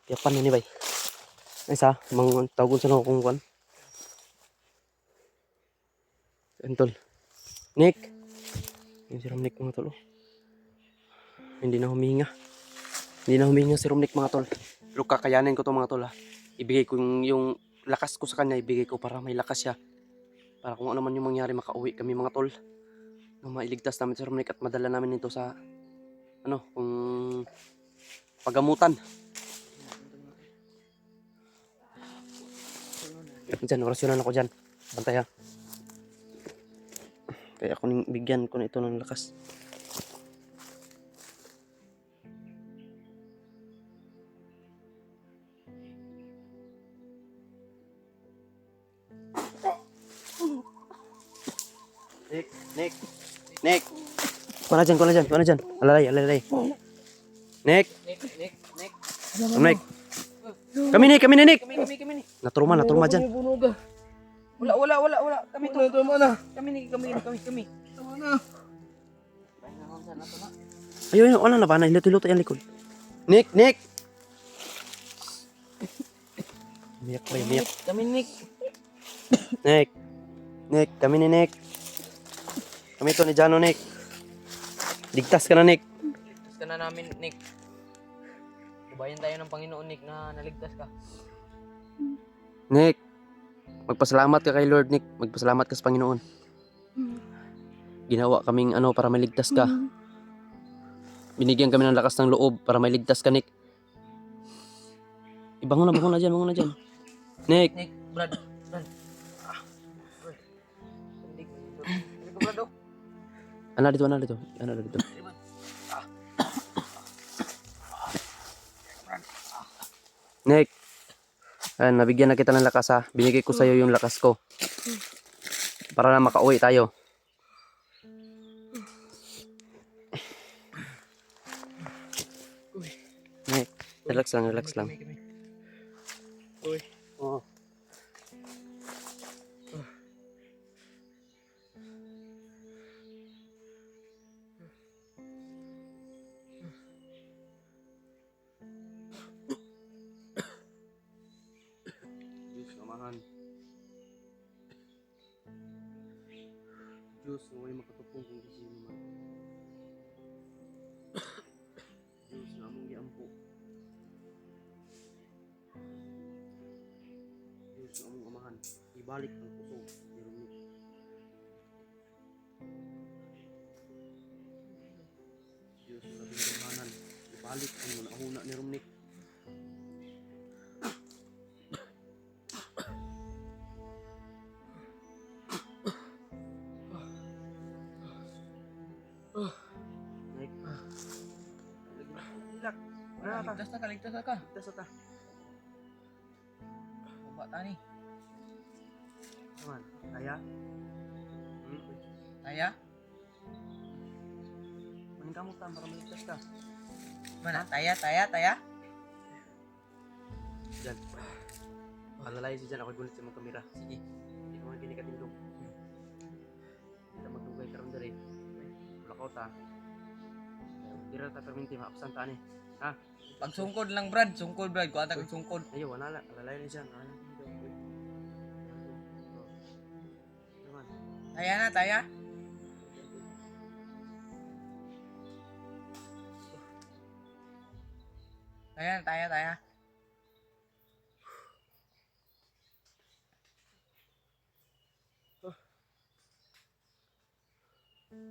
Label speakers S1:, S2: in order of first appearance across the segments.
S1: Tiyapan na ni bay. Isa, mang tawag sa kung kwan. Entol. Nick. Yung si Romnick mga tol. Hindi na huminga. Hindi na huminga si Romnick mga tol. Pero kakayanin ko to mga tol ha. Ibigay ko yung lakas ko sa kanya. Ibigay ko para may lakas siya. Para kung ano man yung mangyari makauwi kami mga tol. Na mailigtas namin si Romnick at madala namin ito sa ano, kung pagamutan. Diyan, orasyonan ako dyan. Bantay ha. Kaya ako ning bigyan ko na ito ng lakas. Nick. Kuha na dyan. Alalay. Nick. Kami ni, Nick. Naturma dyan.
S2: Wala. Kami to. Tama na. Kami. Tama na.
S1: Ayun, wala na ba? Iluto yan likod. Nick. Miyak.
S2: Kami Nick.
S1: Nick, kami ni Nick. Kami to ni Jano, Nick. Ligtas ka na, Nick.
S2: Ligtas ka na namin, Nick. Bayan tayo ng Panginoon, Nick, na naligtas ka.
S1: Nick, magpasalamat ka kay Lord, Nick. Magpasalamat ka sa Panginoon. Ginawa kaming para maligtas ka. Binigyan kami ng lakas ng loob para maligtas ka, Nick. Bangon na dyan. Nick.
S2: Nick, Brad. Hindi ko, Brad, oh.
S1: Ano dito. Nick. Nabigyan na kita ng lakas ha. Binigay ko sa'yo yung lakas ko. Para na makauwi tayo. Nick, relax lang.
S2: Uy.
S1: Oo. Diyos, naway makatupong kung gusto naman. Diyos, na among giampo. Diyos, na among amahan. Ibalik ang puso ni Romnick. Diyos, na labing gamanan. Ibalik ang unahuna ni Romnick.
S2: Ligtas na ka.
S1: Ligtas na ta.
S2: Baba tani.
S1: Naman, kaya?
S2: Taya?
S1: Maning kamot ta para maligtas ka.
S2: Mana? Taya?
S1: Diyan. Palalay si dyan, ako gulit sa mga kamera. Sige. Hindi ko man kinikatindog. Kita magtugay karon dere. Wala ko ta. Dira ta perminti maapsan ta ni. Ha?
S2: Pagsungkod lang, Brad. Kuha ta kag sungkod.
S1: Ayo, wala na. Palalay na siya.
S2: Taya na, taya. Taya. Hanap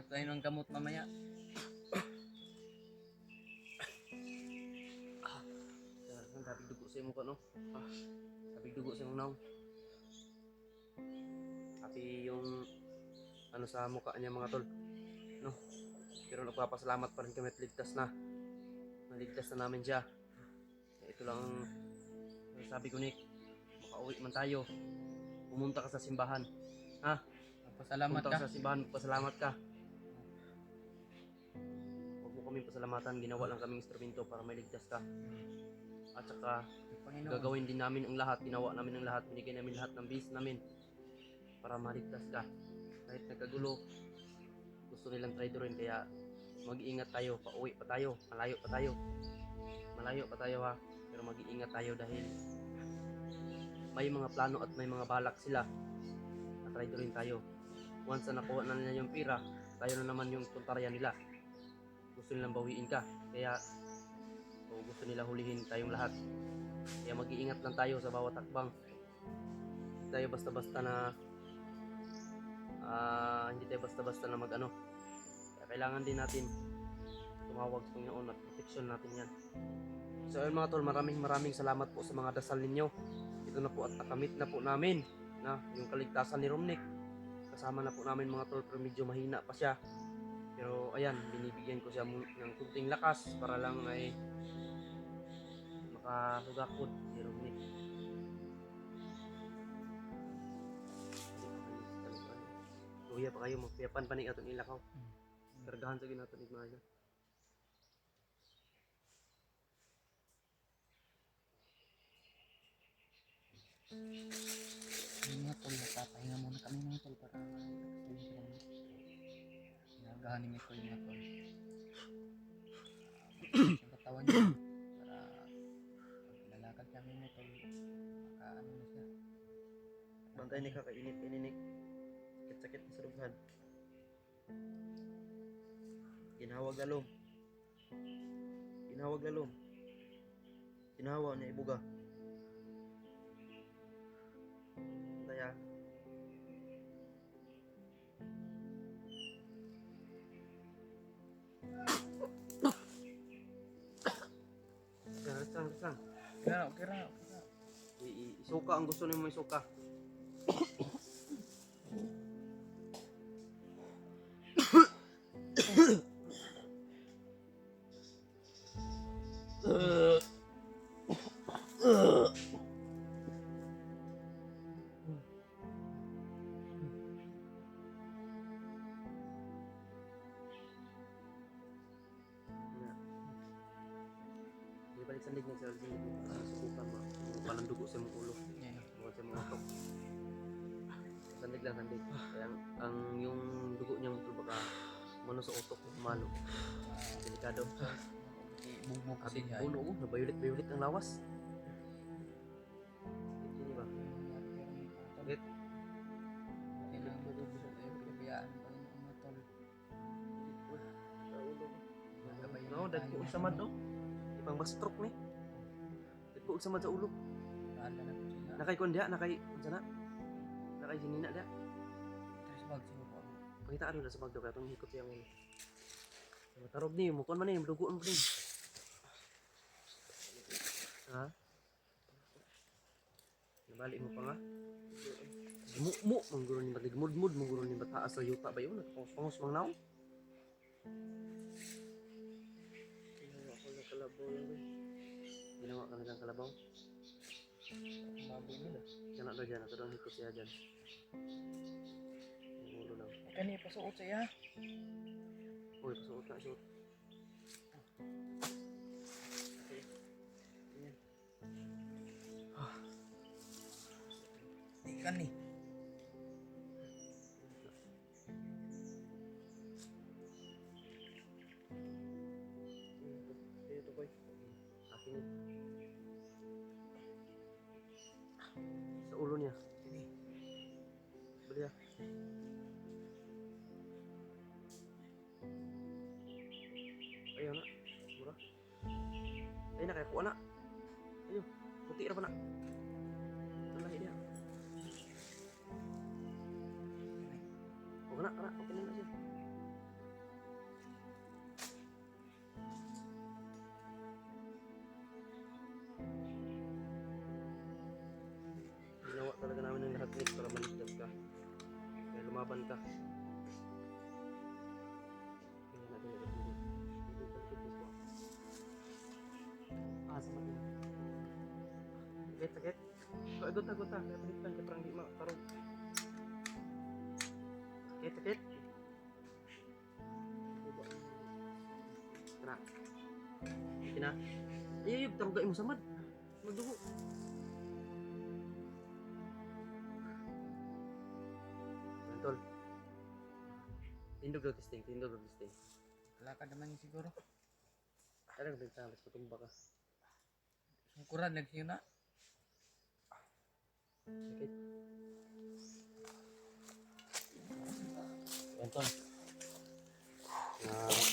S2: tayo ng gamot mamaya.
S1: Ang tapig dugo sa imo ko, no? Tapig dugo sa imo naong. Pati yung ano sa mukha niya mga tol. No? Pero nagpapasalamat pa rin kami at ligtas na. Naligtas na namin siya. Ito lang ang sabi ko, Nick. Makauwi man tayo. Pumunta ka sa simbahan. Ha?
S2: Magpasalamat
S1: Pumunta
S2: ka.
S1: ka sa simbahan, pasalamat ka. Huwag mo kaming pasalamatan. Ginawa lang kaming instrumento para may ligtas ka. At saka
S2: Panginoon.
S1: gagawin din namin ang lahat. Ginawa namin ang lahat. Binigay namin lahat ng bis namin para maligtas ka. Kahit nagkagulo, gusto nilang traidorin. Kaya mag-iingat tayo. Pauwi pa tayo. Malayo pa tayo. Malayo pa tayo ha. Pero mag-iingat tayo dahil may mga plano at may mga balak sila at traidorin tayo. Once na nakuha na nila yung pira, tayo na naman yung puntarya nila. Gusto nilang bawiin ka. Kaya gusto nila hulihin tayong lahat. Kaya mag-iingat lang tayo sa bawat takbang. Hindi tayo basta-basta na hindi tayo basta-basta na mag-ano. Kaya kailangan din natin tumawag sa Panginoon at protection natin yan. So ayun mga tol, maraming salamat po sa mga dasal ninyo. Ito na po at nakamit na po namin na yung kaligtasan ni Romnick. Kasama na po namin mga tol, pero medyo mahina pa siya. Pero ayan, binibigyan ko siya ng kunting lakas para lang ay makasugakod si Romnick. Luya pa kayo, magpiyapan pa ni aton ilakaw. Kargahan sa ginaton igmaya.
S2: Ayun nga tol, nagpapahinga muna kami mga tol para ginagahan ni Mikoy mga tol. Yung katawan niya para pag lalakad kami mga tol, makaano na siya.
S1: Bantay ni kakainit-ininik. Sakit-sakit na sa rughan. Ginhawag lalom. Ginhawag lalom. Ginahawa niya ibuga. Kaya Rasang.
S2: Kira.
S1: Isuka ang gusto nimo isuka. Di balik sandig niya sa sandig mo. Subukan mo. Palang dugo sa mong ulo. Bukan sa mga utok. Sandig lang sandig. Kaya ang yung dugo niya mo baka mano sa utok malo. Delikado.
S2: Bumog
S1: Abi
S2: siya.
S1: ulo ko, nabayulit-bayulit ang lawas. Hindi ba? Bakit?
S2: Kailangan mo doon sa pinabayaan pa rin ang mga tol.
S1: Sa ulo ko.
S2: Magabayan
S1: No, dagko sa mad no. Ibang ba-stroke ni. Dagko sa mad sa ulo.
S2: Paala na po sila.
S1: Nakay kon dia, nakay unsa na? Nakay hinina dia.
S2: Tres bag siguro po.
S1: Pakita ano na sa bagdo kaya itong hikot yung ulo. Matarog ni, mukon man ni, dugo mo ni. Ha? Nabalik mo pa nga? Muk mangguro ni batig mud mangguro ni bataas sa yuta ba yun? Pangos mang naong? Ginawa ko na kalabaw lang ba? Ginawa ka na kalabaw?
S2: Baboy nila.
S1: Kana daw dyan, ako daw hikot siya dyan. Yung ulo lang.
S2: Kani pasuot sa iya.
S1: Uy, pasuot na, suot.
S2: Ikan nih.
S1: Ito boy. Akin yun. Sa ulo niya.
S2: Ini.
S1: Bali ah. Ayaw na. Mura. Ay na kaya kuha na. Ayaw. Puti na pa na. Okay na siya. Ginawa talaga namin ng lahat, Nick, para maligtas ka. Kaya lumaban ka. Sama din. Sakit. Agot. Kaya palitan ka parang di makarong. Sakit. Tara. Okay na. Ay, tarugay mo samad. Magdugo. Tol. Tindog daw testing.
S2: Lakad naman yun siguro.
S1: Kaya nagtalas patumba ka.
S2: Sungkuran, nagsiyo na.
S1: Sakit. Yan, Tol.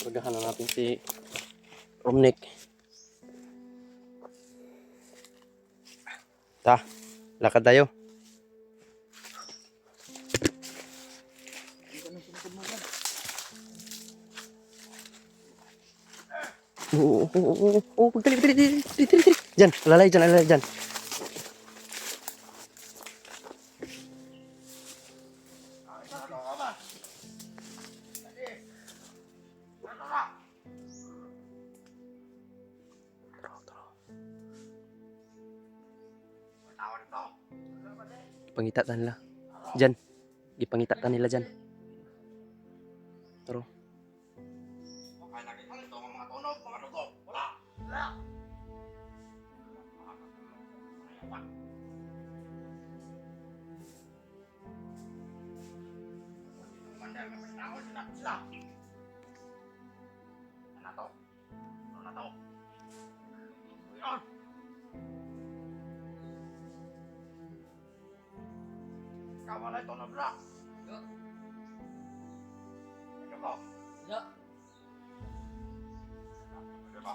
S1: Pagdahan na natin si Romnick. Lakad tayo. Oo, pagdali. Diyan, alalay dyan. Ipangita ta nila. Diyan. Ipangita ta nila dyan. Taro.
S3: Kamalay to na bra.
S2: Yo.
S3: Ano ba?
S2: Yo.
S3: Ano ba?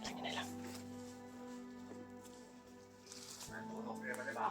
S1: Sige na lang.
S3: Ano ba?